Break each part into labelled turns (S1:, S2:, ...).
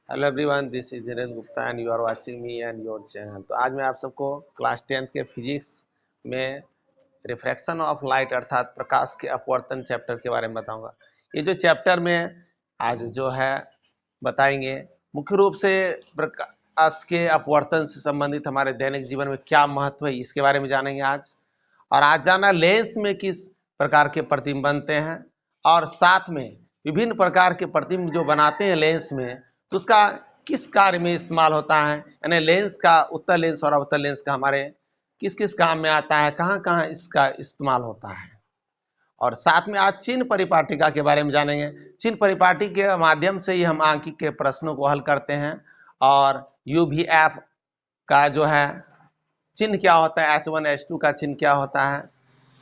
S1: Hello everyone, this is Dhirendra Gupta and you are watching me and your channel. तो आज मैं आप सबको क्लास 10th के फिजिक्स में रिफ्रैक्शन ऑफ लाइट अर्थात प्रकाश के अपवर्तन चैप्टर के बारे में बताऊंगा। ये जो चैप्टर में आज जो है बताएंगे, मुख्य रूप से प्रकाश के अपवर्तन से संबंधित हमारे दैनिक जीवन में क्या महत्व है इसके बारे में जानेंगे आज। और आज जाना लेंस में किस प्रकार के प्रतिबिंब बनते हैं, और साथ में विभिन्न प्रकार के प्रतिबिंब जो बनाते हैं लेंस में, तो उसका किस कार्य में इस्तेमाल होता है, यानी लेंस का उत्तल लेंस और अवतल लेंस का हमारे किस किस काम में आता है, कहाँ कहाँ इसका इस्तेमाल होता है। और साथ में आज चिन्ह परिपाटिका के बारे में जानेंगे। चिन्ह परिपाटी के माध्यम से ही हम आंकिक के प्रश्नों को हल करते हैं, और UVF का जो है चिन्ह क्या होता है, H1 H2 का चिन्ह क्या होता है,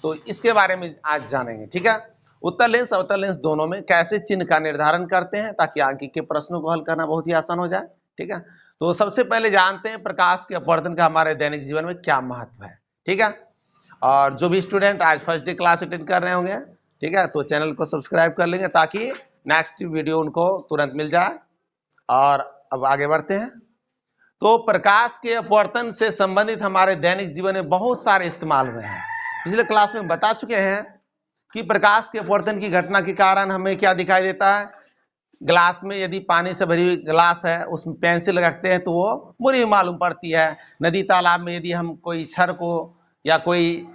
S1: तो इसके बारे में आज जानेंगे। ठीक है, उत्तल लेंस अवतल लेंस दोनों में कैसे चिन्ह का निर्धारण करते हैं ताकि आंकिक के प्रश्नों को हल करना बहुत ही आसान हो जाए। ठीक है, तो सबसे पहले जानते हैं प्रकाश के अपवर्तन का हमारे दैनिक जीवन में क्या महत्व है। ठीक है, और जो भी स्टूडेंट आज फर्स्ट डे क्लास अटेंड कर रहे होंगे, ठीक है, तो चैनल को सब्सक्राइब कर लेंगे ताकि नेक्स्ट वीडियो उनको तुरंत मिल जाए। और अब आगे बढ़ते हैं। तो प्रकाश के अपवर्तन से संबंधित हमारे दैनिक जीवन में बहुत सारे इस्तेमाल हुए हैं। पिछले क्लास में बता चुके हैं कि प्रकाश के अपवर्तन की घटना के कारण हमें क्या दिखाई देता है। ग्लास में यदि पानी से भरी हुई ग्लास है, उसमें पेंसिल रखते हैं तो वो बुरी मालूम पड़ती है। नदी तालाब में यदि हम कोई छड़ को या कोई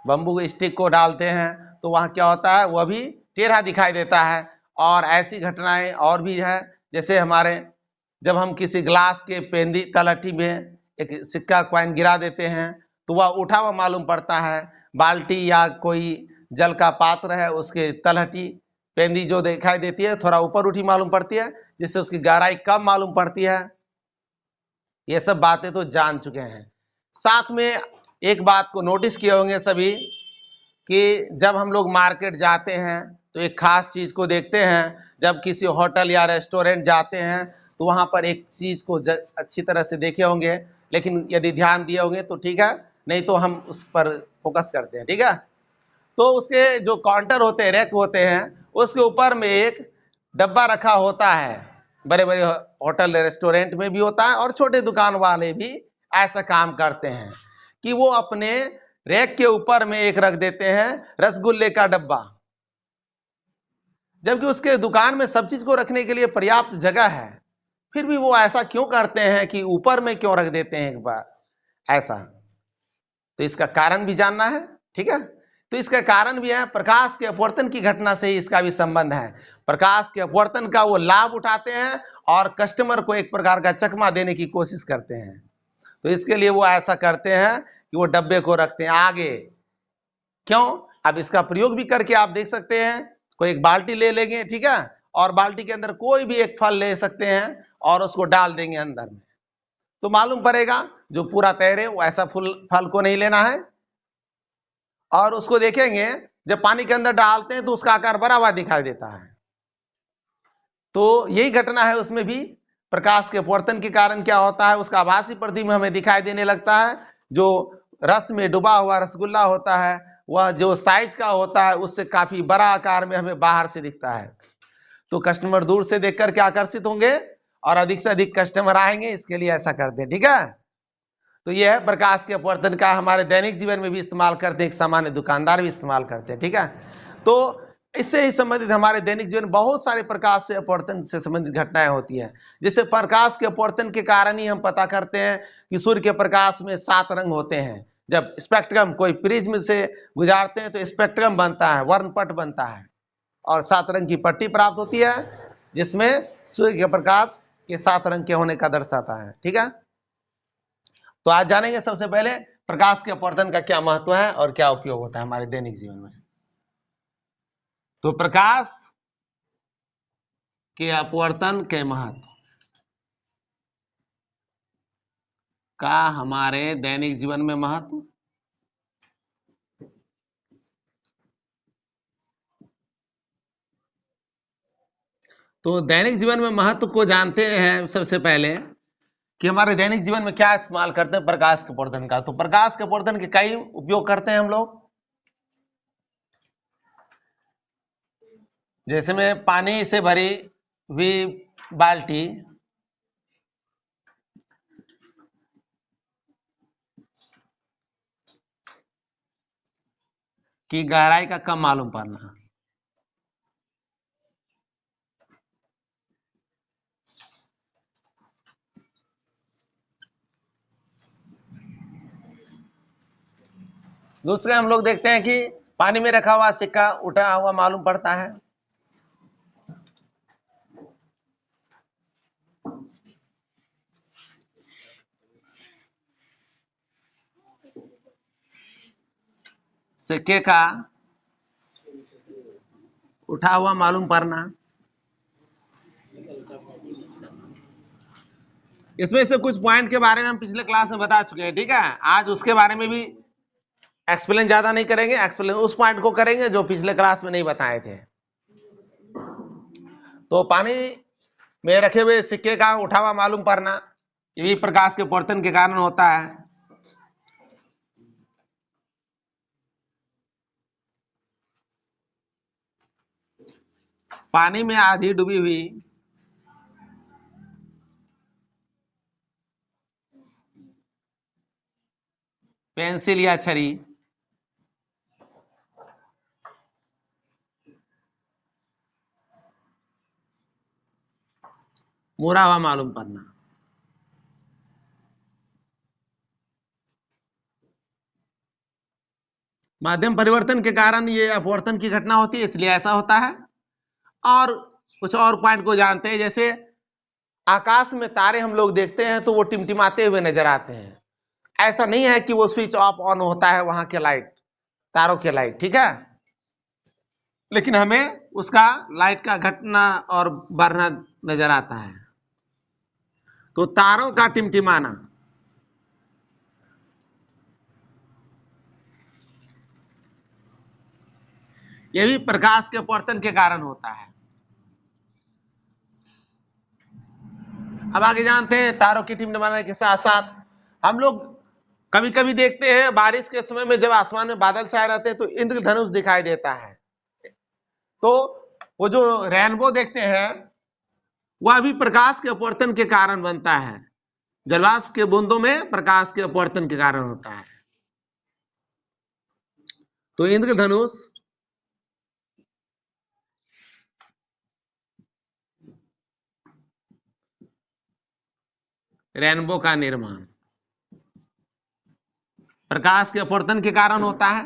S1: बम्बू स्टिक को डालते हैं तो वहाँ क्या होता है, वह भी टेढ़ा दिखाई देता है। और ऐसी घटनाएं और भी है, जैसे हमारे जब हम किसी ग्लास के पेंदी तलहटी में एक सिक्का कॉइन गिरा देते हैं तो वह उठा हुआ मालूम पड़ता है। बाल्टी या कोई जल का पात्र है, उसके तलहटी पेंदी जो दिखाई देती है थोड़ा ऊपर उठी मालूम पड़ती है, जिससे उसकी गहराई कम मालूम पड़ती है। ये सब बातें तो जान चुके हैं। साथ में एक बात को नोटिस किए होंगे सभी कि जब हम लोग मार्केट जाते हैं तो एक खास चीज को देखते हैं। जब किसी होटल या रेस्टोरेंट जाते हैं तो वहां पर एक चीज को अच्छी तरह से देखे होंगे, लेकिन यदि ध्यान दिए होंगे तो ठीक है, नहीं तो हम उस पर फोकस करते हैं। ठीक है, तो उसके जो काउंटर होते हैं, रैक होते हैं, उसके ऊपर में एक डब्बा रखा होता है। बड़े बड़े होटल रेस्टोरेंट में भी होता है और छोटे दुकान वाले भी ऐसा काम करते हैं कि वो अपने रैक के ऊपर में एक रख देते हैं रसगुल्ले का डब्बा, जबकि उसके दुकान में सब चीज को रखने के लिए पर्याप्त जगह है। फिर भी वो ऐसा क्यों करते हैं कि ऊपर में क्यों रख देते हैं एक बार ऐसा, तो इसका कारण भी जानना है। ठीक है, तो इसका कारण भी है, प्रकाश के अपवर्तन की घटना से ही इसका भी संबंध है। प्रकाश के अपवर्तन का वो लाभ उठाते हैं और कस्टमर को एक प्रकार का चकमा देने की कोशिश करते हैं। तो इसके लिए वो ऐसा करते हैं कि वो डब्बे को रखते हैं आगे। क्यों? अब इसका प्रयोग भी करके आप देख सकते हैं। कोई एक बाल्टी ले लेंगे, ठीक है, और बाल्टी के अंदर कोई भी एक फल ले सकते हैं और उसको डाल देंगे अंदर में, तो मालूम पड़ेगा जो पूरा तैरे वो ऐसा फल को नहीं लेना है। और उसको देखेंगे जब पानी के अंदर डालते हैं तो उसका आकार बड़ा हुआ दिखाई देता है। तो यही घटना है उसमें भी। प्रकाश के अपवर्तन के कारण क्या होता है, उसका आभासी प्रतिबिंब हमें दिखाई देने लगता है। जो रस में डूबा हुआ रसगुल्ला होता है वह जो साइज का होता है उससे काफी बड़ा आकार में हमें बाहर से दिखता है। तो कस्टमर दूर से देखकर के आकर्षित होंगे और अधिक से अधिक कस्टमर आएंगे, इसके लिए ऐसा करते हैं। ठीक है, तो यह है प्रकाश के अपवर्तन का हमारे दैनिक जीवन में भी इस्तेमाल करते हैं, एक सामान्य दुकानदार भी इस्तेमाल करते हैं। ठीक है, तो इससे ही संबंधित हमारे दैनिक जीवन बहुत सारे प्रकाश से अपवर्तन से संबंधित घटनाएं होती हैं। जैसे प्रकाश के अपवर्तन के कारण ही हम पता करते हैं कि सूर्य के प्रकाश में 7 रंग होते हैं। जब स्पेक्ट्रम कोई प्रिज्म से गुजारते हैं तो स्पेक्ट्रम बनता है, वर्णपट बनता है, और 7 रंग की पट्टी प्राप्त होती है जिसमें सूर्य के प्रकाश के 7 रंग के होने का दर्शाता है। ठीक है, तो आज जानेंगे सबसे पहले प्रकाश के अपवर्तन का क्या महत्व है और क्या उपयोग होता है हमारे दैनिक जीवन में। तो प्रकाश के अपवर्तन के महत्व का हमारे दैनिक जीवन में महत्व। तो दैनिक जीवन में महत्व को जानते हैं सबसे पहले कि हमारे दैनिक जीवन में क्या इस्तेमाल करते हैं प्रकाश के अपवर्तन का। तो प्रकाश के अपवर्तन के कई उपयोग करते हैं हम लोग। जैसे में पानी से भरी हुई बाल्टी की गहराई का कम मालूम पड़ना। दूसरे हम लोग देखते हैं कि पानी में रखा हुआ सिक्का उठा हुआ मालूम पड़ता है। सिक्के का उठा हुआ मालूम पड़ना। इसमें से कुछ पॉइंट के बारे में हम पिछले क्लास में बता चुके हैं, ठीक है। आज उसके बारे में भी एक्सप्लेन ज्यादा नहीं करेंगे, एक्सप्लेन उस पॉइंट को करेंगे जो पिछले क्लास में नहीं बताए थे। तो पानी में रखे हुए सिक्के का उठा हुआ मालूम पड़ना ये भी प्रकाश के अपवर्तन के कारण होता है। पानी में आधी डूबी हुई पेंसिल या छड़ी मुड़ा हुआ मालूम पड़ना। माध्यम परिवर्तन के कारण ये अपवर्तन की घटना होती है, इसलिए ऐसा होता है। और कुछ और पॉइंट को जानते हैं, जैसे आकाश में तारे हम लोग देखते हैं तो वो टिमटिमाते हुए नजर आते हैं। ऐसा नहीं है कि वो स्विच ऑफ ऑन होता है वहां के लाइट, तारों के लाइट, ठीक है। लेकिन हमें उसका लाइट का घटना और बढ़ना नजर आता है। तो तारों का टिमटिमाना यह भी प्रकाश के अपवर्तन के कारण होता है। अब आगे जानते हैं तारों की टिमटिमाने के साथ साथ हम लोग कभी कभी देखते हैं बारिश के समय में जब आसमान में बादल छाए रहते हैं तो इंद्रधनुष दिखाई देता है। तो वो जो रेनबो देखते हैं वह भी प्रकाश के अपवर्तन के कारण बनता है। जलवाष्प के बूंदों में प्रकाश के अपवर्तन के कारण होता है। तो इंद्रधनुष रेनबो का निर्माण प्रकाश के अपवर्तन के कारण होता है।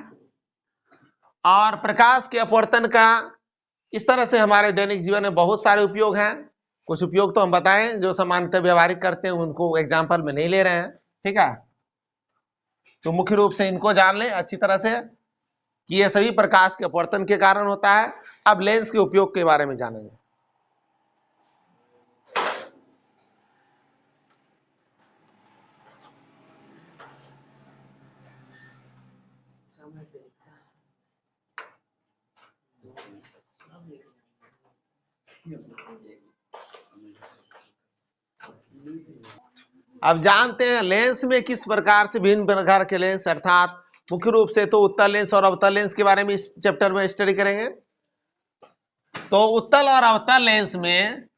S1: और प्रकाश के अपवर्तन का इस तरह से हमारे दैनिक जीवन में बहुत सारे उपयोग हैं। कुछ उपयोग तो हम बताएं जो सामान्यतः व्यवहारिक करते हैं, उनको एग्जाम्पल में नहीं ले रहे हैं, ठीक है। तो मुख्य रूप से इनको जान लें अच्छी तरह से कि ये सभी प्रकाश के अपवर्तन के कारण होता है। अब लेंस के उपयोग के बारे में जानेंगे। अब जानते हैं लेंस में किस प्रकार से भिन्न प्रकार के लेंस, अर्थात मुख्य रूप से तो उत्तल लेंस और अवतल लेंस के बारे में इस चैप्टर में स्टडी करेंगे। तो उत्तल और अवतल लेंस में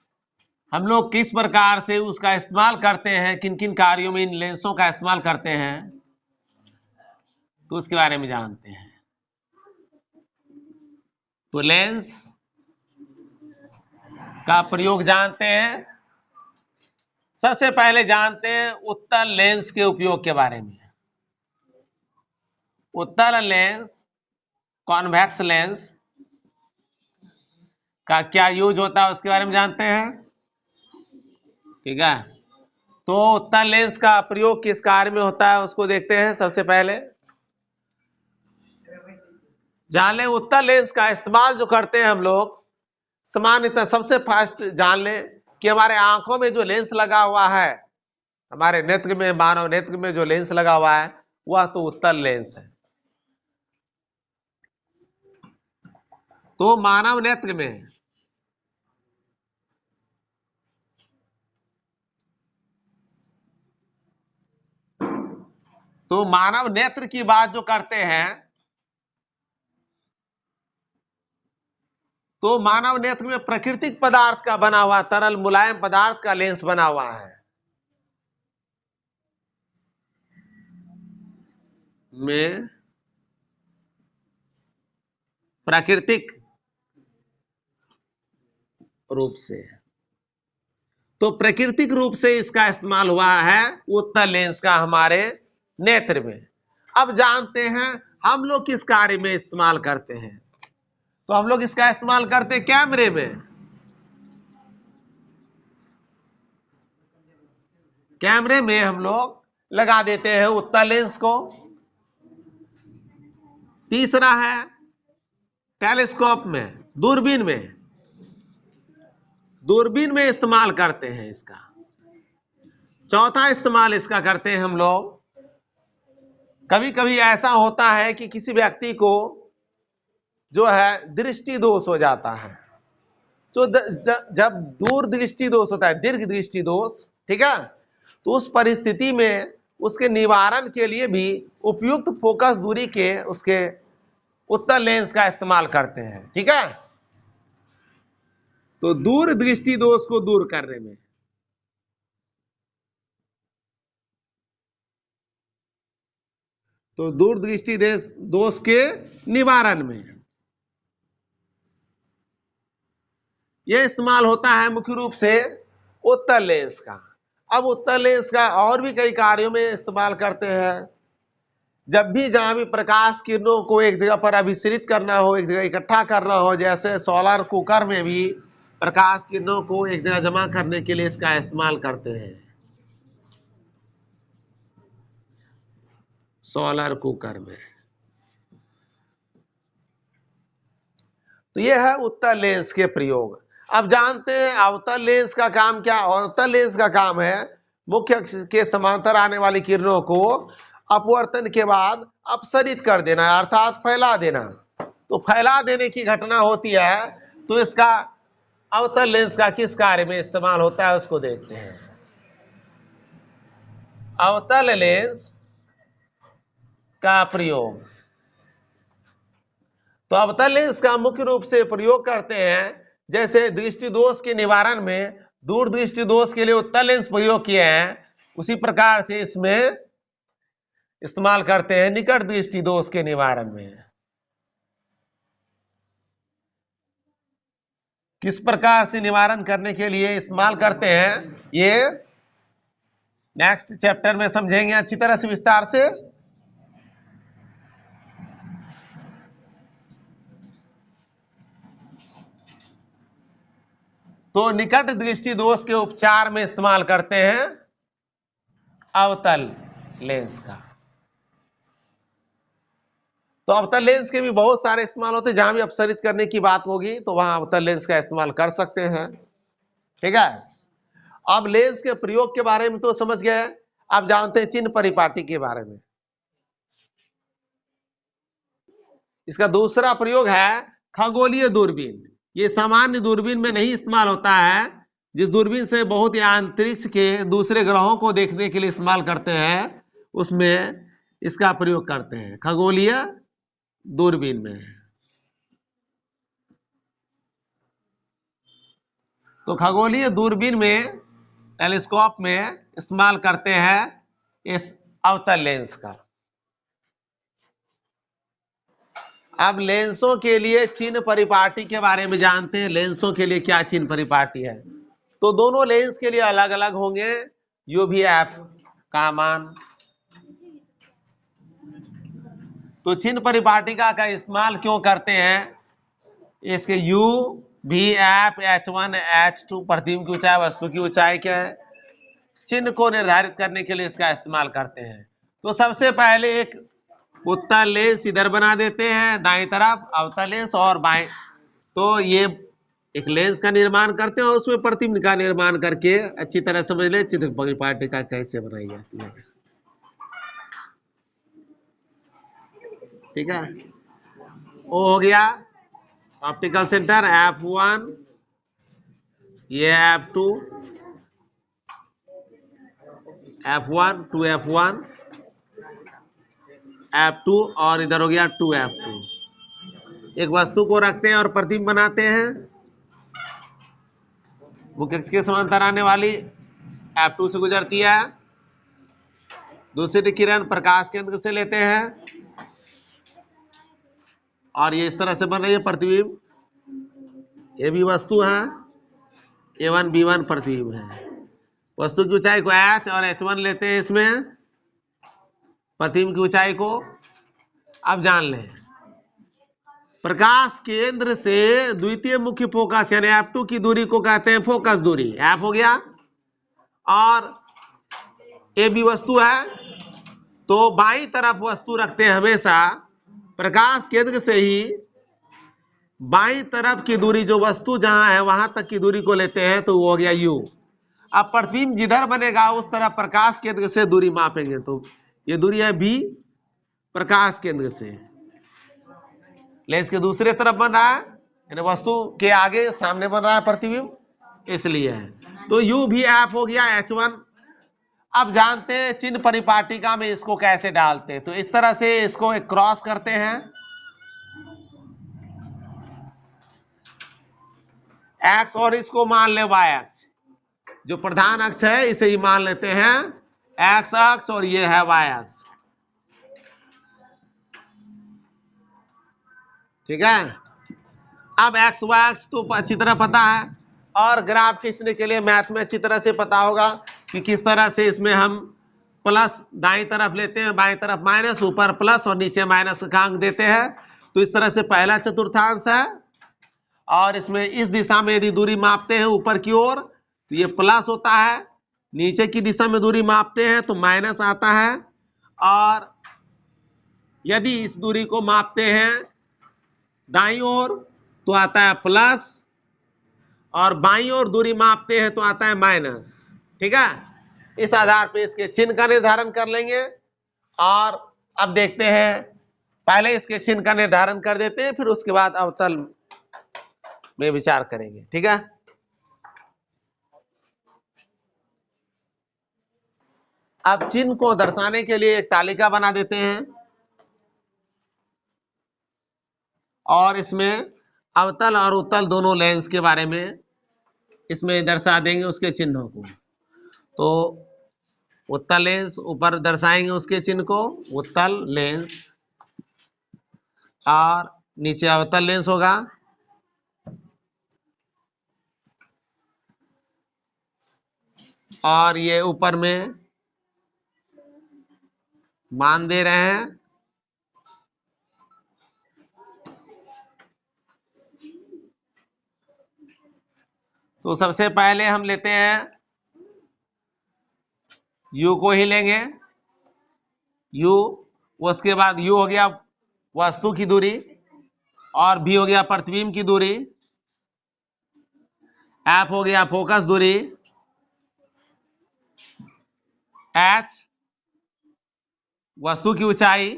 S1: हम लोग किस प्रकार से उसका इस्तेमाल करते हैं, किन किन कार्यों में इन लेंसों का इस्तेमाल करते हैं, तो उसके बारे में जानते हैं। तो लेंस का प्रयोग जानते हैं। सबसे पहले जानते हैं उत्तल लेंस के उपयोग के बारे में। उत्तल लेंस, कॉन्वेक्स लेंस का क्या यूज होता है उसके बारे में जानते हैं, ठीक है। तो उत्तल लेंस का प्रयोग किस कार्य में होता है उसको देखते हैं। सबसे पहले जान लें उत्तल लेंस का इस्तेमाल जो करते हैं हम लोग सामान्यतः, सबसे फर्स्ट जान लें कि हमारे आंखों में जो लेंस लगा हुआ है, हमारे नेत्र में, मानव नेत्र में जो लेंस लगा हुआ है वह तो उत्तल लेंस है। तो मानव नेत्र में तो मानव नेत्र की बात जो करते हैं तो मानव नेत्र में प्राकृतिक पदार्थ का बना हुआ तरल मुलायम पदार्थ का लेंस बना हुआ है। में प्राकृतिक रूप से। तो प्राकृतिक रूप से इसका इस्तेमाल हुआ है उत्तल लेंस का हमारे नेत्र में। अब जानते हैं हम लोग किस कार्य में इस्तेमाल करते हैं। तो हम लोग इसका इस्तेमाल करते हैं कैमरे में। कैमरे में हम लोग लगा देते हैं उत्तल लेंस को। तीसरा है टेलीस्कोप में, दूरबीन में, दूरबीन में इस्तेमाल करते हैं इसका। चौथा इस्तेमाल इसका करते हैं हम लोग, कभी कभी ऐसा होता है कि किसी व्यक्ति को जो है दृष्टि दोष हो जाता है। तो जब दूर दृष्टि दोष होता है, दीर्घ दृष्टि दोष, ठीक है, तो उस परिस्थिति में उसके निवारण के लिए भी उपयुक्त फोकस दूरी के उसके उत्तल लेंस का इस्तेमाल करते हैं। ठीक है, तो दूर दृष्टि दोष को दूर करने में, तो दूर दृष्टि दोष के निवारण में यह इस्तेमाल होता है मुख्य रूप से उत्तल लेंस का। अब उत्तल लेंस का और भी कई कार्यों में इस्तेमाल करते हैं। जब भी जहां भी प्रकाश किरणों को एक जगह पर अभिसरित करना हो, एक जगह इकट्ठा करना हो, जैसे सोलर कुकर में भी प्रकाश किरणों को एक जगह जमा करने के लिए इसका इस्तेमाल करते हैं, सोलर कुकर में। तो यह है उत्तल लेंस के प्रयोग। अब जानते हैं अवतल लेंस का काम क्या। अवतल लेंस का काम है मुख्य अक्ष के समांतर आने वाली किरणों को अपवर्तन के बाद अपसरित कर देना, अर्थात फैला देना। तो फैला देने की घटना होती है, तो इसका अवतल लेंस का किस कार्य में इस्तेमाल होता है उसको देखते हैं। अवतल लेंस का प्रयोग, तो अवतल लेंस का मुख्य रूप से प्रयोग करते हैं, जैसे दृष्टि दोष के निवारण में दूर दृष्टि दोष के लिए उत्तल लेंस प्रयोग किए हैं, उसी प्रकार से इसमें इस्तेमाल करते हैं निकट दृष्टि दोष के निवारण में। किस प्रकार से निवारण करने के लिए इस्तेमाल करते हैं, ये नेक्स्ट चैप्टर में समझेंगे अच्छी तरह से विस्तार से। तो निकट दृष्टि दोष के उपचार में इस्तेमाल करते हैं अवतल लेंस का। तो अवतल लेंस के भी बहुत सारे इस्तेमाल होते हैं। जहां भी अपसरित करने की बात होगी तो वहां अवतल लेंस का इस्तेमाल कर सकते हैं। ठीक है, अब लेंस के प्रयोग के बारे में तो समझ गए। आप जानते हैं चिन्ह परिपाटी के बारे में। इसका दूसरा प्रयोग है खगोलीय दूरबीन। ये सामान्य दूरबीन में नहीं इस्तेमाल होता है। जिस दूरबीन से बहुत ही अंतरिक्ष के दूसरे ग्रहों को देखने के लिए इस्तेमाल करते हैं, उसमें इसका प्रयोग करते हैं खगोलीय दूरबीन में। तो खगोलीय दूरबीन में, टेलीस्कोप में इस्तेमाल करते हैं इस अवतल लेंस का। अब लेंसों के लिए चिन्ह परिपाटी के बारे में जानते हैं। लेंसों के लिए क्या चिन्ह परिपाटी है, तो दोनों लेंस के लिए अलग अलग होंगे UV-F का मान। तो चिन्ह परिपाटिका का इस्तेमाल क्यों करते हैं, इसके UV-F, H1, H2 प्रतिबिंब की ऊंचाई, वस्तु की ऊंचाई के चिन्ह को निर्धारित करने के लिए इसका इस्तेमाल करते हैं। तो सबसे पहले एक उत्तल लेंस इधर बना देते हैं दाईं तरफ, अवतल लेंस, और बाएं, तो ये एक लेंस का निर्माण करते हैं और उसमें प्रतिबिंब का निर्माण करके अच्छी तरह समझ ले चिन्ह परिपाटिका कैसे बनाई जाती है। ठीक है, वो हो गया ऑप्टिकल सेंटर F1, ये F2, F1, 2F1, F2, और इधर हो गया 2F2। एक वस्तु को रखते हैं और प्रतिबिंब बनाते हैं। मुख्य अक्ष के समांतर आने वाली F2 से गुजरती है। दूसरी किरण प्रकाश केंद्र से लेते हैं, और ये इस तरह से बन रही है प्रतिबिंब। ये भी वस्तु है, A1 B1 प्रतिबिंब है। वस्तु की ऊंचाई को h और h1 लेते हैं इसमें, प्रतिबिंब की ऊंचाई को। अब जान लें, प्रकाश केंद्र से द्वितीय मुख्य फोकस यानी F2 की दूरी को कहते हैं फोकस दूरी, F हो गया। और ए भी वस्तु है, तो बाईं तरफ वस्तु रखते हैं हमेशा, प्रकाश केंद्र से ही बाईं तरफ की दूरी जो वस्तु जहां है वहां तक की दूरी को लेते हैं, तो वो हो गया u। अब प्रतिबिंब जिधर बनेगा उस तरफ प्रकाश केंद्र से दूरी मापेंगे, तो ये दूरी है b प्रकाश केंद्र से। लेंस के दूसरे तरफ बन रहा है, यानी वस्तु के आगे सामने बन रहा है प्रतिबिंब, इसलिए है। तो u भी f हो गया h1। अब जानते हैं चिन्ह परिपाटिका में इसको कैसे डालते हैं, तो इस तरह से इसको एक क्रॉस करते हैं, x और इसको मान ले y अक्ष, जो प्रधान अक्ष है इसे ही मान लेते हैं x अक्ष और ये है y अक्ष, ठीक है। अब x y अक्ष तो अच्छी तरह पता है, और ग्राफ खींचने के लिए मैथ में अच्छी तरह से पता होगा कि किस तरह से इसमें हम प्लस दाईं तरफ लेते हैं, बाईं तरफ माइनस, ऊपर प्लस और नीचे माइनस का अंक देते हैं। तो इस तरह से पहला चतुर्थांश है, और इसमें इस दिशा में यदि दूरी मापते हैं ऊपर की ओर तो ये प्लस होता है, नीचे की दिशा में दूरी मापते हैं तो माइनस आता है, और यदि इस दूरी को मापते हैं दाईं ओर तो आता है प्लस, और बाईं ओर दूरी मापते हैं तो आता है माइनस, ठीक है। इस आधार पे इसके चिन्ह का निर्धारण कर लेंगे, और अब देखते हैं, पहले इसके चिन्ह का निर्धारण कर देते हैं, फिर उसके बाद अवतल में विचार करेंगे, ठीक है। अब चिन्ह को दर्शाने के लिए एक तालिका बना देते हैं, और इसमें अवतल और उत्तल दोनों लेंस के बारे में इसमें दर्शा देंगे उसके चिन्हों को। तो उत्तल लेंस ऊपर दर्शाएंगे उसके चिन्ह को, उत्तल लेंस, और नीचे अवतल लेंस होगा। और ये ऊपर में मान दे रहे हैं, तो सबसे पहले हम लेते हैं u को ही लेंगे, u, उसके बाद u हो गया वस्तु की दूरी, और v हो गया प्रतिबिंब की दूरी, f हो गया फोकस दूरी, h वस्तु की ऊंचाई,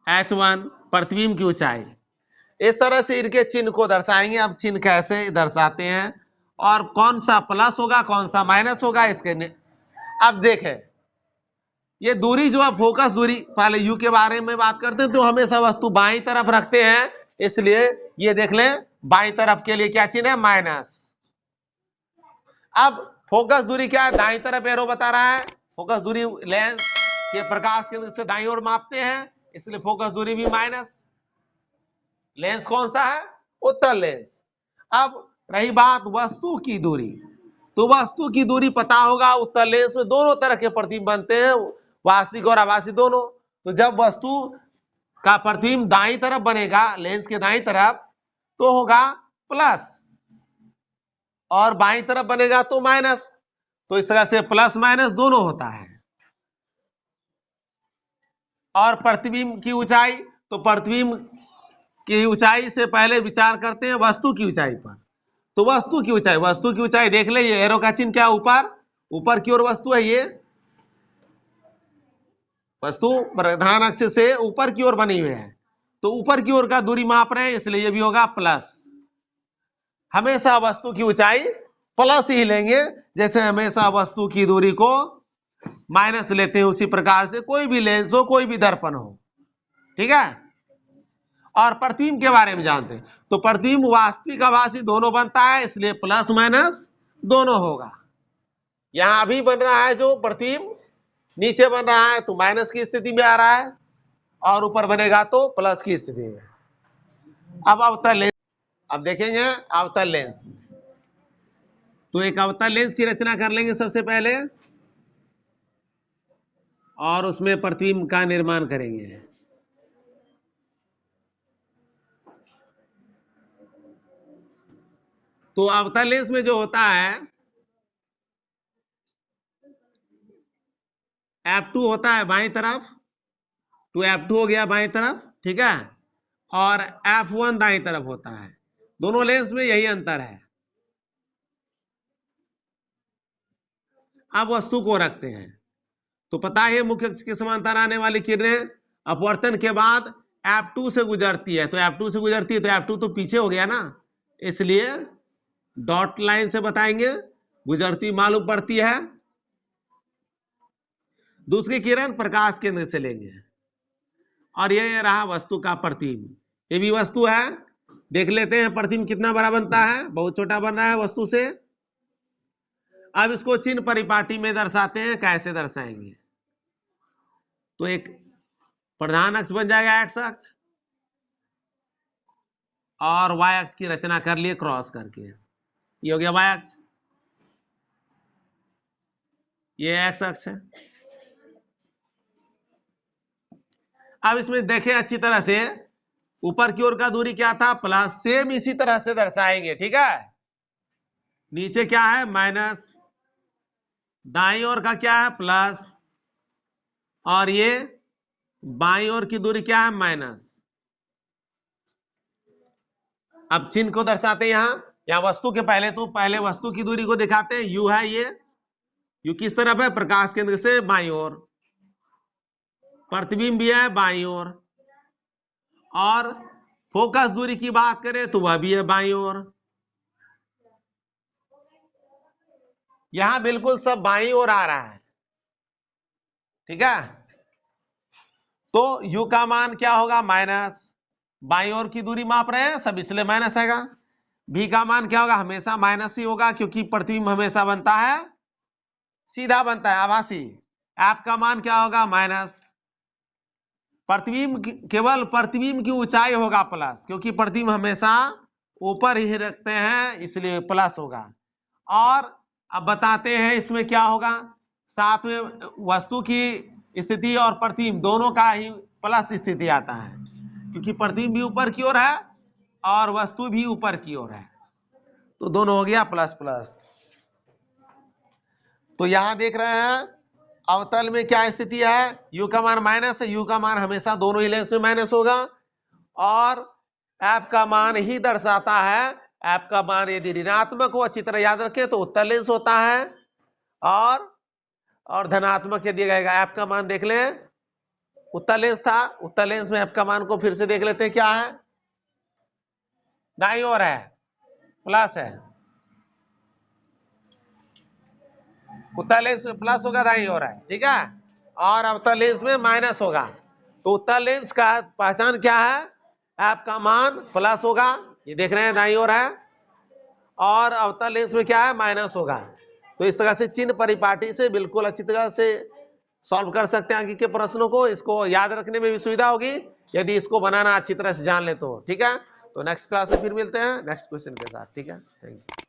S1: h1 प्रतिबिंब की ऊंचाई। इस तरह से इनके चिन्ह को दर्शाएंगे। अब चिन्ह कैसे दर्शाते हैं, और कौन सा प्लस होगा कौन सा माइनस होगा इसके अब देखें, ये दूरी जो है फोकस दूरी, पहले u के बारे में बात करते हैं तो हमेशा वस्तु बाईं तरफ रखते हैं, इसलिए ये देख लें बाईं तरफ के लिए क्या चिन्ह है, माइनस। अब फोकस दूरी क्या है, दाईं तरफ एरो बता रहा है, फोकस दूरी लेंस के प्रकाश केंद्र से दाईं ओर मापते हैं, इसलिए फोकस दूरी भी माइनस। लेंस कौन सा है, उत्तल लेंस। अब रही बात वस्तु की दूरी, तो वस्तु की दूरी पता होगा, उत्तल लेंस में दोनों तरह के प्रतिबिंब बनते हैं, वास्तविक और आभासी दोनों। तो जब वस्तु का प्रतिबिंब दाईं तरफ बनेगा, लेंस के दाईं तरफ, तो होगा प्लस, और बाईं तरफ बनेगा तो माइनस। तो इस तरह से प्लस माइनस दोनों होता है। और प्रतिबिंब की ऊंचाई, तो प्रतिबिंब की ऊंचाई से पहले विचार करते हैं वस्तु की ऊंचाई पर। तो वस्तु की ऊंचाई देख ले, ये एरो का चिन्ह क्या, ऊपर की ओर वस्तु है, ये वस्तु प्रधान अक्ष से ऊपर की ओर बनी हुई है, तो ऊपर की ओर का दूरी माप रहे हैं, इसलिए ये भी होगा प्लस। हमेशा वस्तु की ऊंचाई प्लस ही लेंगे, जैसे हमेशा वस्तु की दूरी को माइनस लेते हैं, उसी प्रकार से कोई भी लेंस हो, कोई भी दर्पण हो, ठीक है। और प्रतिबिंब के बारे में जानते हैं, तो प्रतिबिंब वास्तविक आभासी दोनों बनता है, इसलिए प्लस माइनस दोनों होगा। यहां अभी बन रहा है जो प्रतिबिंब नीचे बन रहा है, तो माइनस की स्थिति में आ रहा है, और ऊपर बनेगा तो प्लस की स्थिति में। अब अवतल लेंस, अब देखेंगे अवतल लेंस। तो एक अवतल लेंस की रचना कर लेंगे सबसे पहले और उसमें प्रतिबिंब का निर्माण करेंगे। तो अवतल लेंस में जो होता है F2 होता है बाईं तरफ, तो F2 हो गया बाईं तरफ, ठीक है, और F1 दाईं तरफ होता है। दोनों लेंस में यही अंतर है। अब वस्तु को रखते हैं, तो पता है मुख्य अक्ष के समांतर आने वाली किरणें अपवर्तन के बाद F2 से गुजरती है, तो F2 से गुजरती है तो F2 तो पीछे हो गया ना, इसलिए डॉट लाइन से बताएंगे, गुजरती मालूम पड़ती है। दूसरी किरण प्रकाश केंद्र से लेंगे और ये रहा वस्तु का प्रतिबिंब। ये भी वस्तु है, देख लेते हैं प्रतिबिंब कितना बड़ा बनता है, बहुत छोटा बन रहा है वस्तु से। अब इसको चिन्ह परिपाटी में दर्शाते हैं, कैसे दर्शाएंगे? तो एक प्रधान अक्ष बन जाएगा एक्स अक्ष और वाई अक्ष की रचना कर लिए क्रॉस करके, ये हो गया वाई अक्ष, ये एक्स अक्ष है। अब इसमें देखें अच्छी तरह से, ऊपर की ओर का दूरी क्या था प्लस, सेम इसी तरह से दर्शाएंगे, ठीक है। नीचे क्या है माइनस, दाईं ओर का क्या है प्लस, और ये बाईं ओर की दूरी क्या है माइनस। अब चिन्ह को दर्शाते हैं यहां वस्तु के पहले, तो पहले वस्तु की दूरी को दिखाते हैं, यू है ये, यू किस तरफ है प्रकाश केंद्र से बाईं ओर, प्रतिबिंब भी है बाईं ओर, और फोकस दूरी की बात करें तो वह भी है बाईं ओर। यहां बिल्कुल सब बाईं ओर आ रहा है, ठीक है। तो u का मान क्या होगा माइनस, बाईं ओर की दूरी माप रहे हैं सब इसलिए माइनस आएगा। v का मान क्या होगा, हमेशा माइनस ही होगा क्योंकि प्रतिबिंब हमेशा बनता है सीधा, बनता है आभासी। f का मान क्या होगा माइनस, प्रतिबिंब केवल प्रतिबिंब की ऊंचाई होगा प्लस, क्योंकि प्रतिबिंब हमेशा ऊपर ही रखते हैं इसलिए प्लस होगा। और अब बताते हैं इसमें क्या होगा, साथ में वस्तु की स्थिति और प्रतिबिंब दोनों का ही प्लस स्थिति आता है, क्योंकि प्रतिबिंब भी ऊपर की ओर है और वस्तु भी ऊपर की ओर है, तो दोनों हो गया प्लस प्लस। तो यहां देख रहे हैं अवतल में क्या स्थिति है, u का मान माइनस है, u का मान हमेशा दोनों ही लेंस में माइनस होगा, और f का मान ही दर्शाता है, f का मान यदि ऋणात्मक हो अच्छी तरह याद रखें तो उत्तल लेंस होता है, और धनात्मक यदि रहेगा f का मान देख लें, उत्तल लेंस था, उत्तल लेंस में f का मान को फिर से देख लेते हैं, क्या है दाईं ओर है प्लस है, उत्तल लेंस में प्लस होगा दाईं ओर है, ठीक है, और अवतल लेंस में माइनस होगा। तो उत्तल लेंस का पहचान क्या है, f का मान प्लस होगा, ये देख रहे हैं दाईं ओर है, और अवतल लेंस में क्या है माइनस होगा। तो इस तरह से चिन्ह परिपाटी से बिल्कुल अच्छी तरह से सॉल्व कर सकते हैं अंक के प्रश्नों को, इसको याद रखने में भी सुविधा होगी यदि इसको बनाना अच्छी तरह से जान ले तो, ठीक है। तो नेक्स्ट क्लास में फिर मिलते हैं नेक्स्ट क्वेश्चन के साथ, ठीक है, थैंक यू।